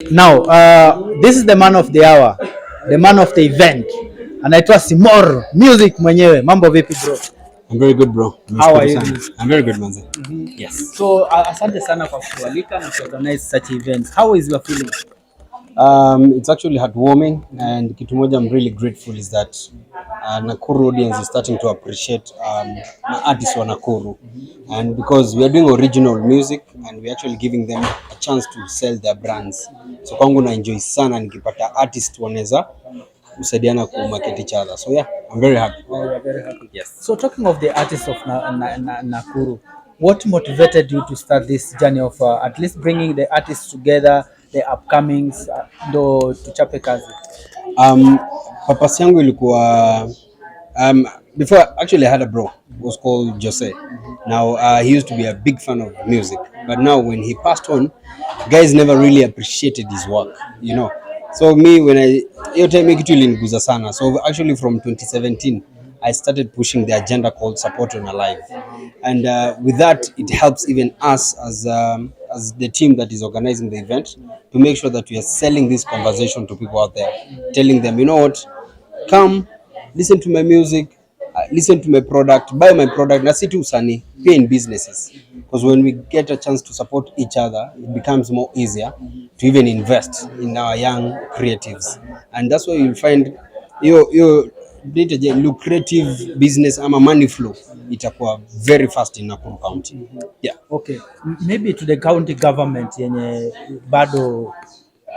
Now, this is the man of the hour, the man of the event. Anaitwa Simor Music mwenyewe. Mambo vipi bro? I'm very good bro. How are you? I'm very good manze. Yes. So, asante sana kwa kualika na organize such events. How is your feeling? It's actually heartwarming, and kitu moja I'm really grateful is that Nakuru audience is starting to appreciate artists wa Nakuru, and because we are doing original music and we're actually giving them a chance to sell their brands. So kwangu na enjoy sana nikipata artist wanaweza kusaidiana ku market each other. So yeah, I'm very happy. Oh, you are very happy. Yes. So, talking of the artists of Nakuru, what motivated you to start this journey of at least bringing the artists together, the upcomings, ndo tuchape kazi? Purpose yangu ilikuwa before actually I had a bro was called Jose. Now he used to be a big fan of music, but now when he passed on, guys never really appreciated his work, you know. So me when hiyo time kitu iliniguza sana. So actually from 2017 I started pushing the agenda called Support on Alive, and with that it helps even us as the team that is organizing the event to make sure that we are selling this conversation to people out there, telling them, you know what, come listen to my music, listen to my product, buy my product. Na si tu usanii, pia in businesses, because when we get a chance to support each other it becomes more easier to even invest in our young creatives, and that's why you'll find your lucrative business ama money flow itakuwa very fast in Nakuru County. Yeah. Okay, maybe to the county government yenye bado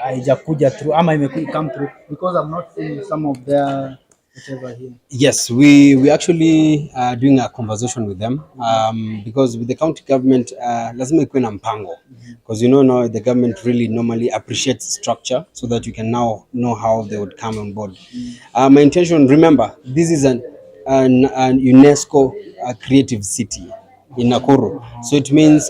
haijakuja through ama come through, because I'm not seeing some of their whatever here. Yes, we actually doing a conversation with them, because with the county government lazima ikuwe na mpango, because you know now the government really normally appreciates structure so that you can now know how they would come on board. My intention, remember, this is an UNESCO creative city in Nakuru, so it means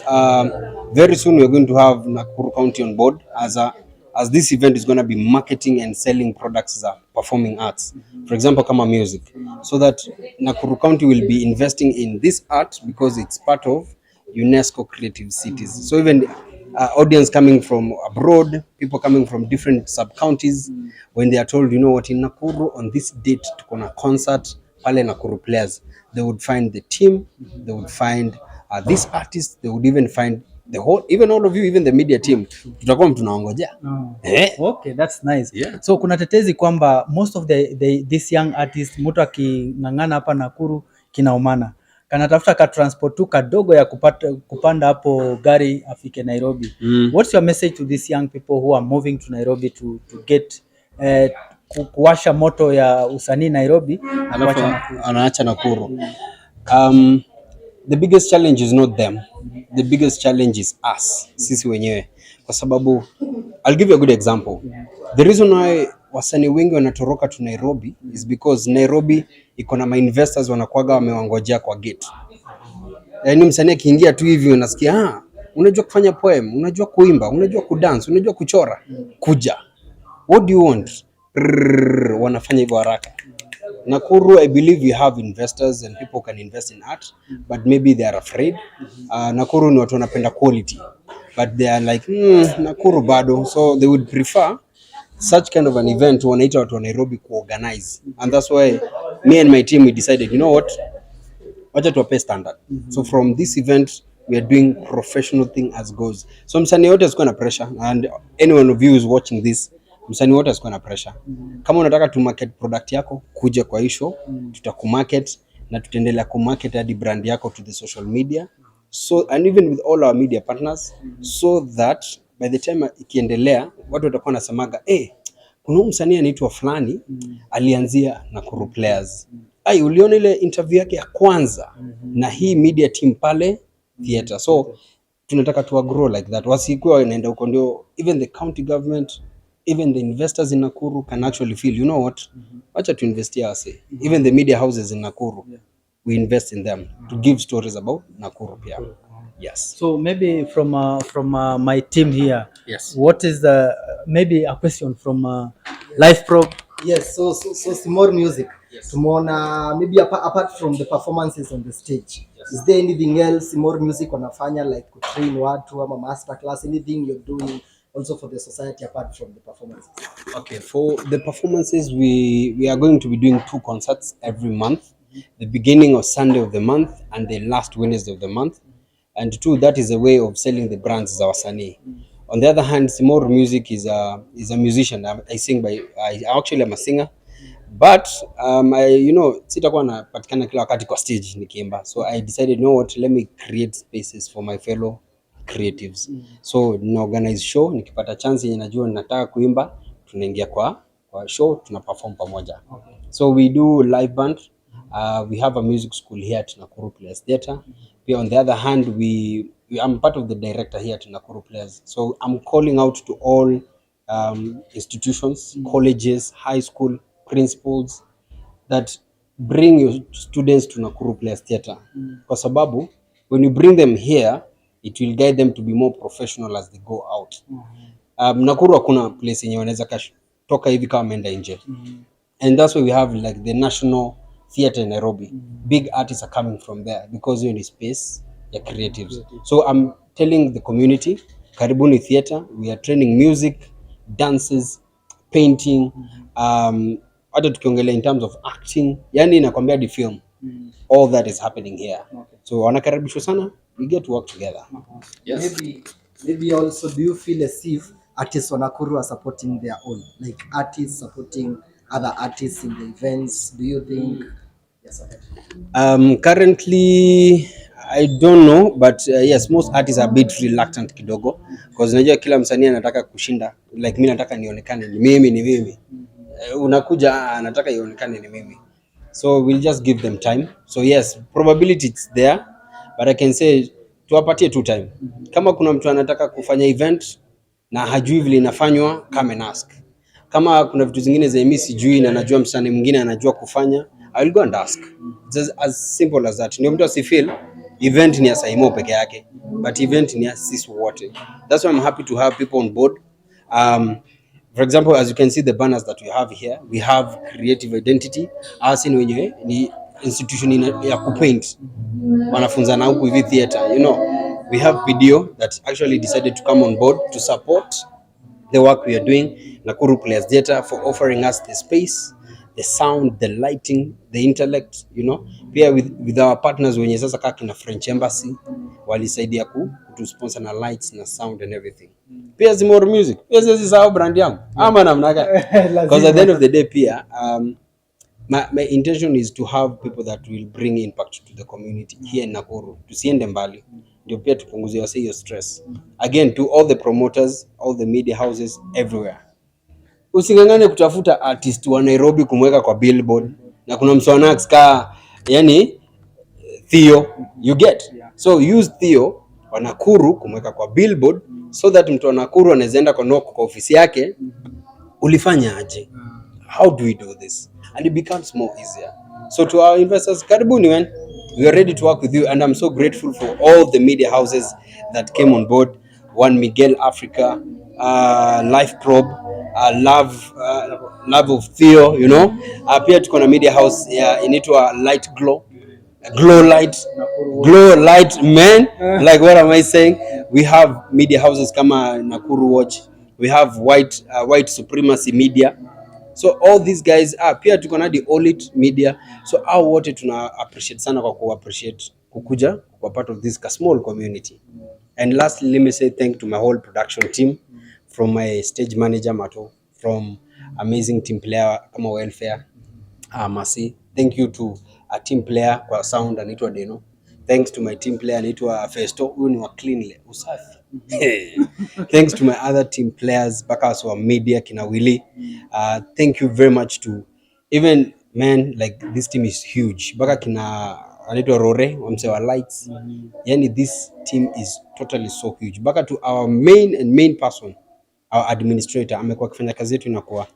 very soon we're going to have Nakuru County on board as this event is going to be marketing and selling products as performing arts, for example kama music, so that Nakuru County will be investing in this art because it's part of UNESCO creative cities. So even audience coming from abroad, people coming from different sub counties, when they are told, you know what, in Nakuru on this date tuko na concert pale Nakuru Players, they would find the team, they would find this artist, they would even find the whole, even all of you, even the media team, tutakuwa tunaongojea. Okay, that's nice. Yeah. So kuna tetezi kwamba most of this young artist mtu aking'ang'ana hapa Nakuru kinaumana, kanatafuta ka transport tu kadogo ya kupanda hapo gari afike Nairobi. What's your message to these young people who are moving to Nairobi to get kuwasha moto ya usanii Nairobi anaacha Nakuru? The biggest challenge is not them. The biggest challenge is us, sisi wenyewe, kwa sababu I'll give you a good example. The reason why wasanii wengi wanatoroka to Nairobi is because Nairobi iko na investors wanakuaga wamewangojea kwa gate. Yaani msanii akiingia tu hivi unasikia unajua kufanya poem, unajua kuimba, unajua kudance, unajua kuchora, kuja. What do you want? Wanafanya hivyo haraka. Nakuru, I believe we have investors and people can invest in art, but maybe they are afraid. Nakuru ni watu wanapenda quality, but they are like Nakuru bado, so they would prefer such kind of an event wanaita watu wa Nairobi kuorganize, and that's why me and my team we decided, you know what, wacha tuwape standard. So from this event we are doing professional thing as goes. So msanii wote asikuwa na pressure, and anyone of you is watching this, msanii wote asikuwa na pressure. Kama unataka tu market product yako, kuja kwa hii show, tutakumarket na tutaendelea kumarket hadi brand yako to the social media, so and even with all our media partners, so that by the time ikiendelea watu watakuwa nasemaga kuna msanii anaitwa fulani alianzia Nakuru Players. Uliona ile interview yake ya kwanza na hii media team pale theater. So tunataka to grow like that, wasikuwa wanaenda huko, ndio even the county government, even the investors in Nakuru can actually feel, you know what, wacha to invest here. Even the media houses in Nakuru, we invest in them to give stories about Nakuru pia. Yes. So maybe from my team here, Yes. what is the maybe a question from Life Pro? Yes, so Simor Music. Yes. Tumeona maybe apart from the performances on the stage, yes, is there anything else Simor Music wanafanya, like to train watu ama master class, anything you're doing also for the society apart from the performances? Okay, for the performances, we are going to be doing 2 concerts every month, the beginning of Sunday of the month and the last Wednesday of the month. And two, that is a way of selling the brands as our sani. On the other hand, Simor Music is a musician. I sing by I actually am a singer, but sitakuwa napatikana kila wakati kwa stage nikiimba, so I decided, you know what, let me create spaces for my fellow creatives. So na organize show, nikipata chance yenye najua nataka kuimba, tunaingia kwa show, tuna perform pamoja. So we do live band. We have a music school here at Nakuru Players Theatre. On the other hand, I'm part of the director here at Nakuru Players. So I'm calling out to all institutions, colleges, high school principals that bring your students to Nakuru Players Theatre. Kwa sababu when you bring them here, it will guide them to be more professional as they go out. Nakuru hakuna place yenye wanaweza toka hivi kama ameenda nje. And that's why we have like the National Theatre in Nairobi. Big artists are coming from there because you're in space, you're creatives. So I'm telling the community, karibuni theatre, we are training music, dances, painting, hata tukiongelea in terms of acting, yani nakwambia the film. All that is happening here. So wanakaribishwa sana, we get to work together. Yes. Maybe also, do you feel as if artists on Nakuru are supporting their own, like artists supporting other artists in the events? Do you think? Yes. Currently I don't know, but yes, most artists are a bit reluctant kidogo because unajua kila msanii anataka kushinda, like mimi nataka nionekane ni mimi. Unakuja anataka ionekane ni mimi. So we'll just give them time. So yes, probability it's there, but I can say tuwapatie tu time. Kama kuna mtu anataka kufanya event na hajui vile inafanywa, come and ask. Kama kuna vitu zingine za mimi sijui na najua msanii mwingine anajua kufanya, I will go and ask. Just as simple as that. Ndio mtu asifeel event ni ya Saimo peke yake, but event ni ya sisi wote. That's why I'm happy to have people on board. For example, as you can see the banners that we have here, we have creative identity. As in wenyewe ni institution ya kupaint. Wanafunzana huku hivi theater, we have video that actually decided to come on board to support the work we are doing. Nakuru Players Theatre for offering us the space, the sound, the lighting, the intellect, pia with our partners wenye sasa kaki na French Embassy walisaidia to sponsor na lights na sound and everything. Pia Zimor Music, pia sisi sawa brand yangu ama namna gani? Because at the end of the day pia my intention is to have people that will bring impact to the community here in Nakuru. Tusiende mbali, ndio pia tupunguze hiyo stress. Again, to all the promoters, all the media houses everywhere, usingangane kutafuta artist wa Nairobi kumweka kwa billboard na kuna mswanax yani Theo, you get. So use Theo wa Nakuru kumweka kwa billboard so that mtu wa Nakuru anaenda kwa knock kwa ofisi yake, ulifanya aje? How do we do this? And it becomes more easier. So to our investors, karibuni man. We are ready to work with you, and I'm so grateful for all the media houses that came on board. One Miguel Africa, Life Probe, Love of Theo, pia tuko na media house inaitwa Light Glow light man. Like what am I saying? We have media houses kama Nakuru Watch, we have White Supremacy Media. So all these guys pia tuko na the Olit Media. So hao wote tuna appreciate sana kwa appreciate kukuja kwa part of this small community. And lastly, let me say thank to my whole production team, from my stage manager Mato, from amazing team player kama Welfare Masi. Thank you to a team player kwa sound anaitwa Deno. Thanks to my team player anaitwa Festo, huyu ni wa clean usafi. Thanks to my other team players bakas wa media kina Willy. Thank you very much to even man, like this team is huge. Baka kina anaitwa Rore wamse wa lights. Yani this team is totally so huge. Baka to our main person, our administrator, amekuwa kifanya kazi yetu inakuwa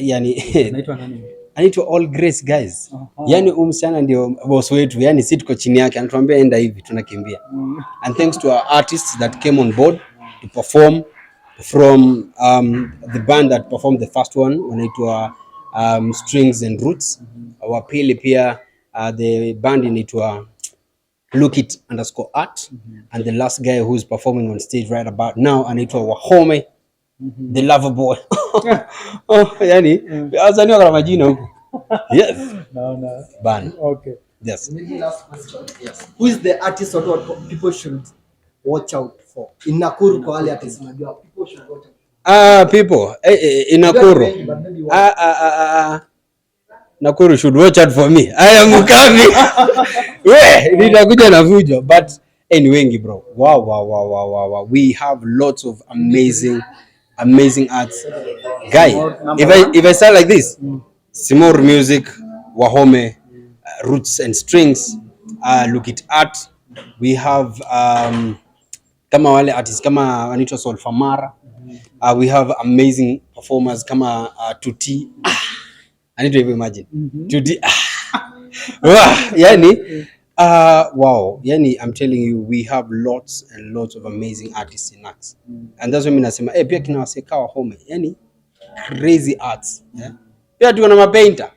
yani anaitwa nani? Anaitwa All Grace guys. Yani umsichana ndio boss wetu, yani sisi tuko chini yake, anatuambia enda hivi tunakimbia. And thanks to our artists that came on board to perform, from the band that performed the first one wanaitwa Strings and Roots. Wa pili pia the band inaitwa lookit_art, and the last guy who's performing on stage right about now anaitwa Wahome, the lover boy. Yani azani wa majina huko. Yes. No. Bana. Okay. Yes. Maybe last question. Yes. Who is the artist or what people should watch out for in Nakuru? Kwa wale artists unajua people should watch out. People in Nakuru. Nakuru should watch out for me. I am coming. Nitakuja na vujo. But anyway, bro. Wow. We have lots of amazing arts. Guy, if I start like this, Simor Music, Wahome, Roots and Strings, lookit_art. We have kama wale artists kama wanaitwa Solfamara. We have amazing performers kama Tuti. I need to even imagine. Tuti. Yani wow. Yani I'm telling you, we have lots and lots of amazing artists in acts. And that's why mimi nasema pia kina waseka Wahome. Yani crazy arts. Yeah? Pia tuko na mapainter.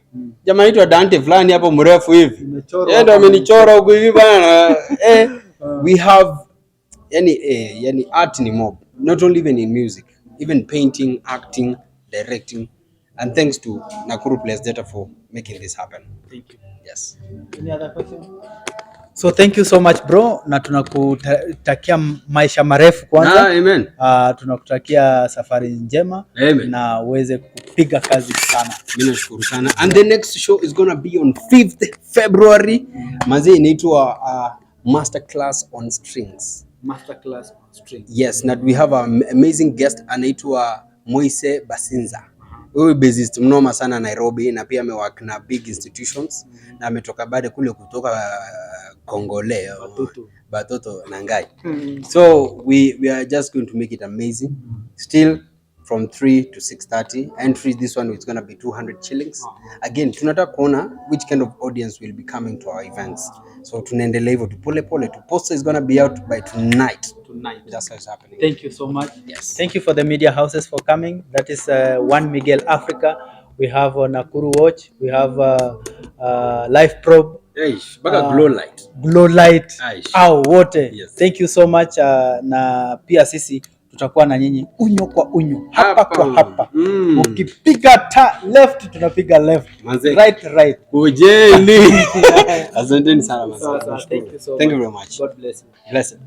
Jamaa anaitwa Dante fulani hapo mrefu hivi. Yeye ndo amenichora huko hivi bana. We have yani art ni mob. Not only even in music, even painting, acting, directing, and thanks to Nakuru Place Data for making this happen. Thank you. Yes. Any other question? So thank you so much bro, na tunakutakia maisha marefu kwanza. Amen. Tunakutakia safari njema. Amen. Na uweze kupiga kazi sana. Mimi nashukuru sana. And the next show is going to be on 5th February. Manze inaitwa Masterclass on Strings. Masterclass on Strings. Yes, na we have an amazing guest anaitwa Moise Basinza. Huyu bassist mnoma sana Nairobi, na pia amework na big institutions na ametoka bade kule kutoka Kongole Batoto na Ngai. So we are just going to make it amazing. Still from 3 to 6:30. Entry this one is going to be 200 shillings. Again, tunataka kuona which kind of audience will be coming to our events. So tunaendelea hivyo tu pole. The poster is going to be out by tonight. That's how it's happening. Thank you so much. Yes. Thank you for the media houses for coming. That is One Miguel Africa. We have Nakuru Watch. We have Life Probe. Glow light. Wote. Yes. Thank you so much. Na pia sisi tutakuwa na nyinyi unyo kwa unyo, hapa kwa hapa. Ukipiga left tunapiga left. Manze. Right. Ujeni. Asanteni sana manze. Thank you so much. Thank you very much. God bless you. Blessed.